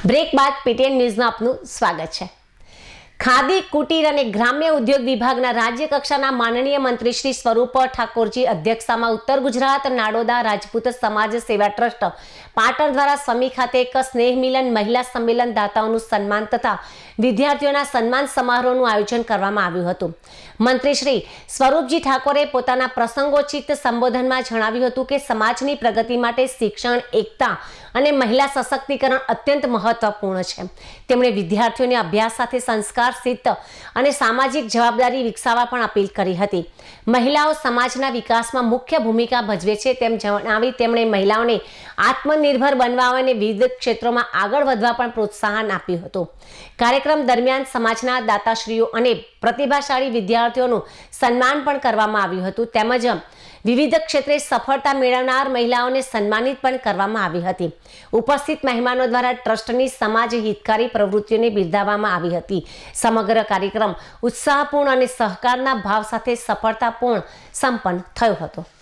Break બાદ PTN ન્યૂઝમાં આપનું સ્વાગત છે। ખાદી કુટીર અને ગ્રામ્ય ઉદ્યોગ વિભાગના રાજ્ય કક્ષાના માનનીય મંત્રી શ્રી સ્વરૂપ ઠાકોરજી અધ્યક્ષતામાં ઉત્તર ગુજરાત નાડોદા રાજપૂત સમાજ સેવા ટ્રસ્ટ પાટણ દ્વારા સમી ખાતે એક સ્નેહ મિલન મહિલા સંમેલન દાતાઓનું સન્માન તથા વિદ્યાર્થીઓના સન્માન સમારોહનું આયોજન કરવામાં આવ્યું હતું। મંત્રી શ્રી સ્વરૂપજી ઠાકોરે પોતાના પ્રસંગોચિત સંબોધનમાં જણાવ્યું હતું કે સમાજની પ્રગતિ માટે શિક્ષણ, એકતા અને મહિલા સશક્તિકરણ અત્યંત મહત્વપૂર્ણ છે। તેમણે વિદ્યાર્થીઓને અભ્યાસ સાથે સંસ્કાર અને સામાજિક જવાબદારી વિકસાવવા પણ અપીલ કરી હતી। મહિલાઓ સમાજના વિકાસમાં મુખ્ય ભૂમિકા ભજવે છે તેમ જણાવી તેમણે મહિલાઓને આત્મનિર્ભર બનવા અને વિવિધ ક્ષેત્રોમાં આગળ વધવા પણ પ્રોત્સાહન આપ્યું હતું। કાર્યક્રમ દરમિયાન સમાજના દાતાશ્રીઓ અને પ્રતિભાશાળી વિદ્યાર્થીઓનું સન્માન પણ કરવામાં આવ્યું હતું તેમજ વિવિધ ક્ષેત્રે સફળતા મેળવનાર મહિલાઓને સન્માનિત પણ કરવામાં આવી હતી। ઉપસ્થિત મહેમાનો દ્વારા ટ્રસ્ટની સમાજ હિતકારી પ્રવૃત્તિઓને બિરદાવવામાં આવી હતી। સમગ્ર કાર્યક્રમ ઉત્સાહપૂર્ણ અને સહકારના ભાવ સાથે સફળતાપૂર્ણ સંપન્ન થયો હતો।